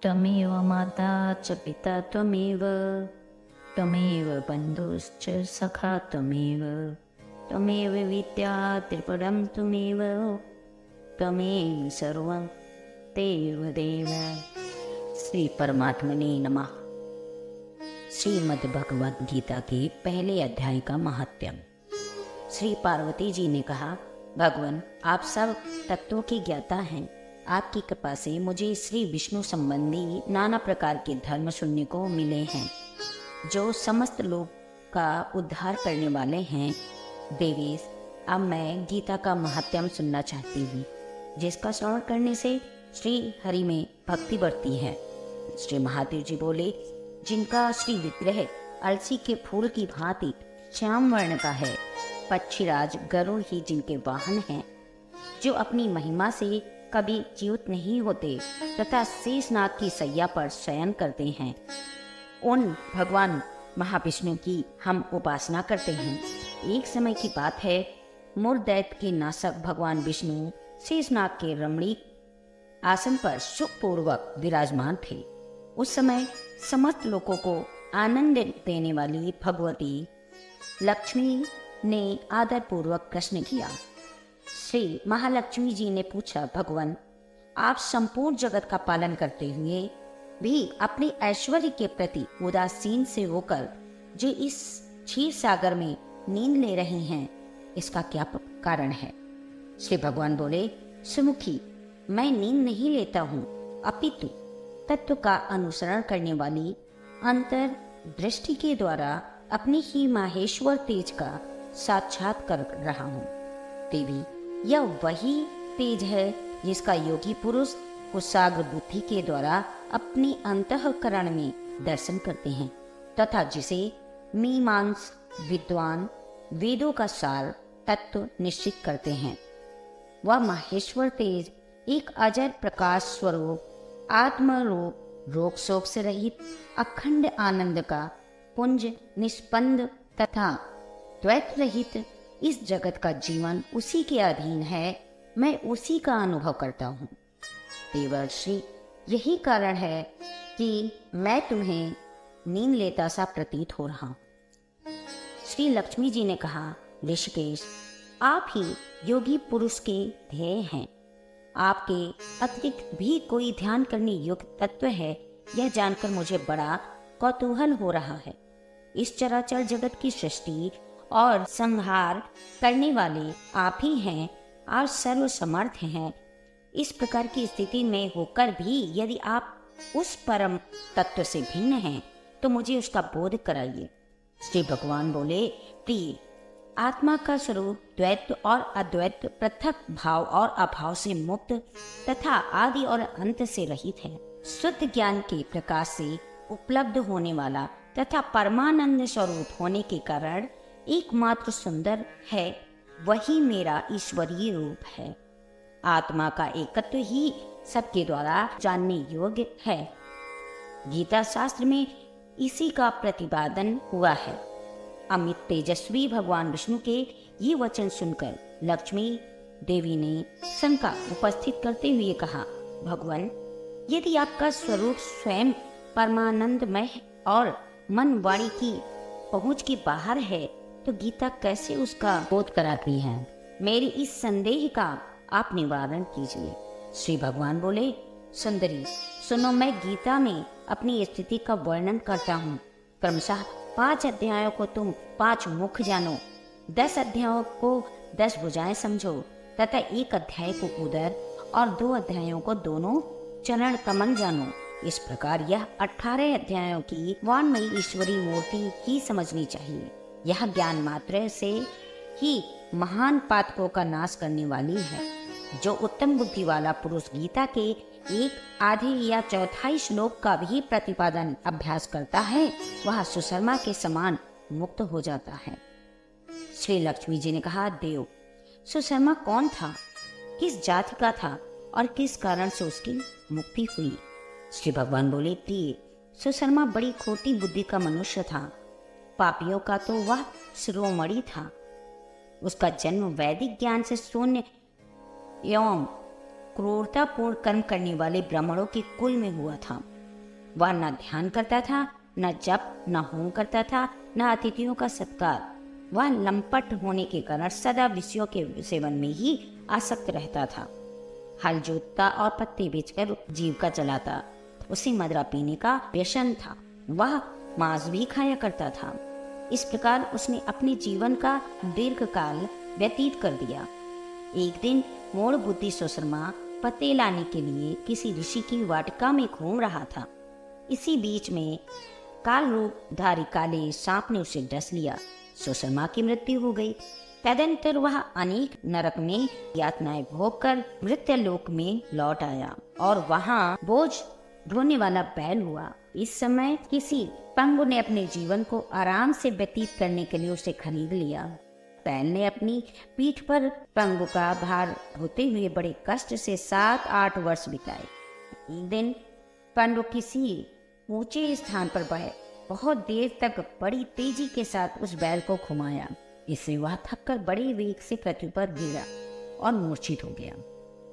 त्वमेव माता च पिता त्वमेव, त्वमेव बन्धुश्च सखा त्वमेव, त्वमेव विद्या त्रिपुरं त्वमेव, त्वमेव सर्वं देव देव। श्री परमात्मने नमः। श्रीमद् भगवद गीता के पहले अध्याय का महात्म्य। श्री पार्वती जी ने कहा, भगवान आप सब तत्वों के ज्ञाता हैं। आपकी कृपा से मुझे श्री विष्णु संबंधी नाना प्रकार के धर्म सुनने को मिले हैं, जो समस्त लोग का उद्धार करने वाले हैं। देवेश, अब मैं गीता का महात्म्य सुनना चाहती हूँ, जिसका श्रवण करने से श्री हरि में भक्ति बढ़ती है। श्री महादेव जी बोले, जिनका श्री विग्रह अलसी के फूल की भांति श्याम वर्ण का है, पक्षीराज गरुड़ ही जिनके वाहन हैं, जो अपनी महिमा से कभी च्युत नहीं होते तथा शेषनाग की सैया पर शयन करते हैं, उन भगवान महाविष्णु की हम उपासना करते हैं। एक समय की बात है, मूर्दैत्य के नाशक भगवान विष्णु शेषनाग के रमणीक आसन पर सुखपूर्वक विराजमान थे। उस समय समस्त लोगों को आनंद देने वाली भगवती लक्ष्मी ने आदर पूर्वक प्रश्न किया। श्री महालक्ष्मी जी ने पूछा, भगवान आप संपूर्ण जगत का पालन करते हुए भी अपने ऐश्वर्य के प्रति उदासीन से होकर जो इस क्षीर सागर में नींद ले रहे हैं, इसका क्या कारण है? श्री भगवान बोले, सुमुखी, मैं नींद नहीं लेता हूँ, अपितु तत्व का अनुसरण करने वाली अंतर दृष्टि के द्वारा अपने ही माहेश्वर तेज का साक्षात कर रहा हूँ। देवी, यह वही तेज है जिसका योगी पुरुष कुशाग्र बुद्धि के द्वारा अपने अंतःकरण में दर्शन करते हैं तथा जिसे मीमांस विद्वान वेदों का सार तत्व निश्चित करते हैं। वह माहेश्वर तेज एक अजर प्रकाश स्वरूप आत्मरूप रोग शोक से रहित अखंड आनंद का पुंज निष्पन्द तथा द्वैत रहित इस जगत का जीवन उसी के अधीन है। मैं उसी का अनुभव करता हूँ। देवर्षि, यही कारण है कि मैं तुम्हें नींद लेता सा प्रतीत हो रहा हूँ। श्री लक्ष्मी जी ने कहा, ऋषिकेश, आप ही योगी पुरुष के ध्येय हैं। आपके अतिरिक्त भी कोई ध्यान करने योग्य तत्व है, यह जानकर मुझे बड़ा कौतूहल हो रहा है। इस चराचर जगत की सृष्टि और संहार करने वाले आप ही हैं और सर्वसमर्थ हैं। इस प्रकार की स्थिति में होकर भी यदि आप उस परम तत्व से भिन्न हैं, तो मुझे उसका बोध कराइए। श्री भगवान बोले, प्रिय, आत्मा का स्वरूप द्वैत और अद्वैत पृथक भाव और अभाव से मुक्त तथा आदि और अंत से रहित है। शुद्ध ज्ञान के प्रकाश से उपलब्ध होने वाला तथा परमानंद स्वरूप होने के कारण एकमात्र सुंदर है, वही मेरा ईश्वरीय रूप है। आत्मा का एकत्व ही सबके द्वारा जानने योग्य है। गीता शास्त्र में इसी का प्रतिपादन हुआ है। अमित तेजस्वी भगवान विष्णु के ये वचन सुनकर लक्ष्मी देवी ने शंका उपस्थित करते हुए कहा, भगवान, यदि आपका स्वरूप स्वयं परमानंदमय और मन वाणी की पहुंच के बाहर है, तो गीता कैसे उसका बोध कराती है? मेरी इस संदेह का आप निवारण कीजिए। श्री भगवान बोले, सुंदरी, सुनो, मैं गीता में अपनी स्थिति का वर्णन करता हूँ। क्रमशः 5 अध्यायों को तुम 5 मुख जानो, 10 अध्यायों को 10 भुजाएं समझो तथा 1 अध्याय को उदर और 2 अध्यायों को दोनों चरण कमल जानो। इस प्रकार यह 18 अध्यायों की वाणमयी ईश्वरी मूर्ति ही समझनी चाहिए। यह ज्ञान मात्र से ही महान पातकों का नाश करने वाली है। जो उत्तम बुद्धि वाला पुरुष गीता के एक आधे या चौथाई श्लोक का भी प्रतिपादन अभ्यास करता है, वह सुशर्मा के समान मुक्त हो जाता है। श्री लक्ष्मी जी ने कहा, देव, सुशर्मा कौन था, किस जाति का था और किस कारण से उसकी मुक्ति हुई? श्री भगवान बोले, प्रिय, सुशर्मा बड़ी खोटी बुद्धि का मनुष्य था। पापियों का तो वह शिरोमणि था। उसका जन्म वैदिक ज्ञान से शून्य एवं क्रूरतापूर्ण कर्म करने वाले ब्राह्मणों के कुल में हुआ था। वह न ध्यान करता था, न जप, न होम करता था, न अतिथियों का सत्कार। वह लंपट होने के कारण सदा विषयों के सेवन में ही आसक्त रहता था। हल जोतता और पत्ते बेचकर जीविका चलाता। उसे मदरा पीने का व्यसन था। वह मांस भी खाया करता था। इस प्रकार उसने अपने जीवन का दीर्घ काल व्यतीत कर दिया। एक दिन मूढ़ बुद्धि सुशर्मा पत्ते लाने के लिए किसी ऋषि की वाटिका में घूम रहा था। इसी बीच में काल रूपधारी काले सांप ने उसे डस लिया। सुशर्मा की मृत्यु हो गई। तदंतर वह अनेक नरक में यातनाएं भोगकर मृत्यलोक में लौट आया और वहां बोझ ढोने वाला बैल हुआ। इस समय किसी पंगु ने अपने जीवन को आराम से व्यतीत करने के लिए उसे खरीद लिया। बैल ने अपनी पीठ पर पंगु का भार ढोते हुए बड़े कष्ट से 7-8 वर्ष बिताए। एक दिन पंडु किसी ऊंचे स्थान पर बहुत देर तक बड़ी तेजी के साथ उस बैल को घुमाया। इससे वह थककर बड़े वेग से पृथ्वी पर गिरा और मूर्छित हो गया।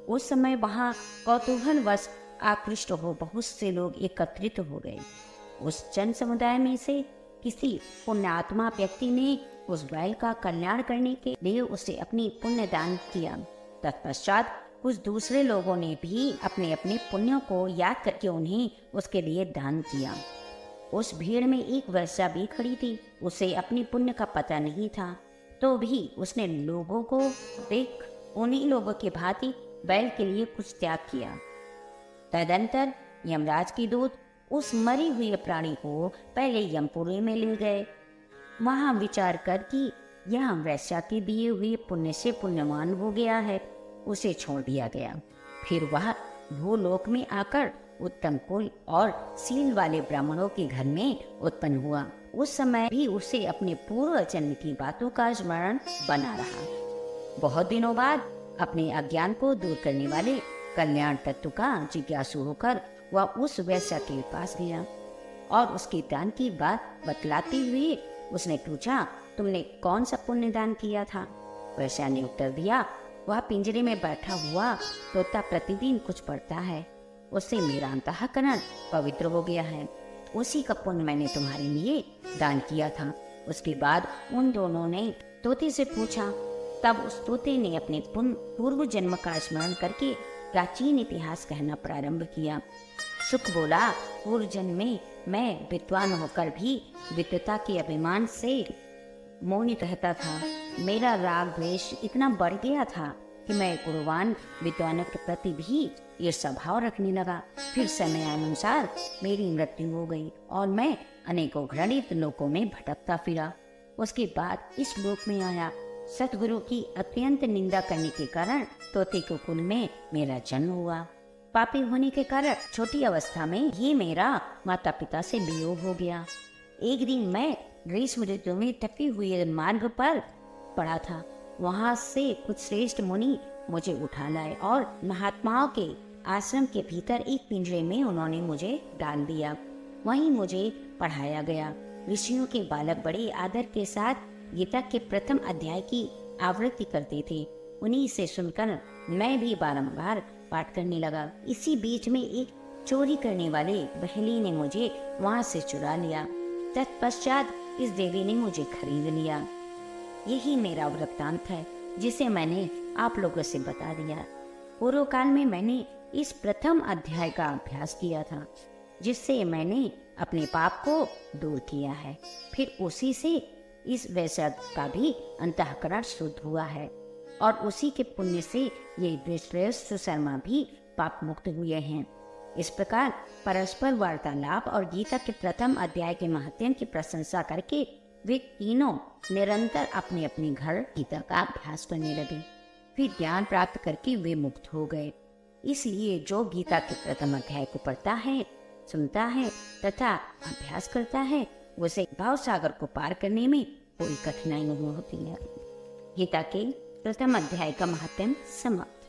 उस समय वहां कौतूहलवश आकृष्ट हो बहुत से लोग एकत्रित हो गए। उस जन समुदाय में से किसी पुण्यात्मा व्यक्ति ने उस बैल का कल्याण करने के लिए उसे अपनी पुण्य दान किया। तत्पश्चात कुछ दूसरे लोगों ने भी अपने अपने पुण्यों को याद करके उन्हें उसके लिए दान किया। उस भीड़ में एक वैश्या भी खड़ी थी। उसे अपनी पुण्य का पता नहीं था, तो भी उसने लोगों को देख उन्हीं लोगों के भांति बैल के लिए कुछ त्याग किया। तदंतर यमराज की दूत उस मरी हुए प्राणी को पहले यमपुरी में ले गए। वहां विचार कर कि यह वैश्या के दिए हुए पुण्य से पुण्यवान हो गया है, उसे छोड़ दिया गया। फिर वह भूलोक में आकर उत्तम कुल और सील वाले ब्राह्मणों के घर में उत्पन्न हुआ। उस समय भी उसे अपने पूर्व जन्म की बातों का स्मरण बना रहा। बहुत दिनों बाद अपने अज्ञान को दूर करने वाले कल्याण तत्व का जिज्ञासु होकर वह उस वैश्या के पास गया और उसके दान की बात बतलाते हुए उसने पूछा, तुमने कौन सा पुण्य दान किया था? वैश्या ने उत्तर दिया, वह पिंजरे में बैठा हुआ तोता प्रतिदिन कुछ पढ़ता है, उससे मेरा अंतःकरण पवित्र हो गया है। उसी का पुण्य मैंने तुम्हारे लिए दान किया था। उसके बाद उन दोनों ने तोते से पूछा। तब उस तोते ने अपने पूर्व जन्म का स्मरण करके प्राचीन इतिहास कहना प्रारंभ किया। सुख बोला, पूर्व जन्म में मैं विद्वान होकर भी विद्वता के अभिमान से मोहित रहता था। मेरा राग द्वेष इतना बढ़ गया था कि मैं गुणवान विद्वानों के प्रति भी ईर्ष्या भाव रखने लगा। फिर समय अनुसार मेरी मृत्यु हो गई और मैं अनेकों घृणित लोकों में भटकता फिरा। उसके बाद इस लोक में आया। सतगुरु की अत्यंत निंदा करने के कारण तोते के कुल में मेरा जन्म हुआ। पापी होने के कारण छोटी अवस्था में ही मेरा माता पिता से वियोग हो गया। एक दिन मैं ग्रीष्म ऋतु में टपी हुए मार्ग पर पड़ा था। वहां से कुछ श्रेष्ठ मुनि मुझे उठा लाए और महात्माओं के आश्रम के भीतर एक पिंजरे में उन्होंने मुझे डाल दिया। वहीं मुझे पढ़ाया गया। ऋषियों के बालक बड़े आदर के साथ गीता के प्रथम अध्याय की आवृत्ति करते थे। उन्हीं से सुनकर मैं भी बारंबार पाठ करने लगा। इसी बीच में एक चोरी करने वाले बहेली ने मुझे वहां से चुरा लिया। तत्पश्चात इस देवी ने मुझे खरीद लिया। यही मेरा वृत्तांत है जिसे मैंने आप लोगों से बता दिया। पूर्व काल में मैंने इस प्रथम अध्याय का अभ्यास किया था, जिससे मैंने अपने पाप को दूर किया है। फिर उसी से इस वैश्य का भी अंतःकरण शुद्ध हुआ है और उसी के पुण्य से ये दृष्टश्रेष्ठ सुशर्मा भी पाप मुक्त हुए हैं। इस प्रकार परस्पर वार्तालाप और गीता के प्रथम अध्याय के महत्व की प्रशंसा करके वे तीनों निरंतर अपने अपने घर गीता का अभ्यास करने लगे। फिर ज्ञान प्राप्त करके वे मुक्त हो गए। इसलिए जो गीता के प्रथम अध्याय को पढ़ता है, सुनता है तथा अभ्यास करता है, उसे भाव सागर को पार करने में कोई कठिनाई नहीं होती है। गीता के प्रथम अध्याय का महत्व समाप्त।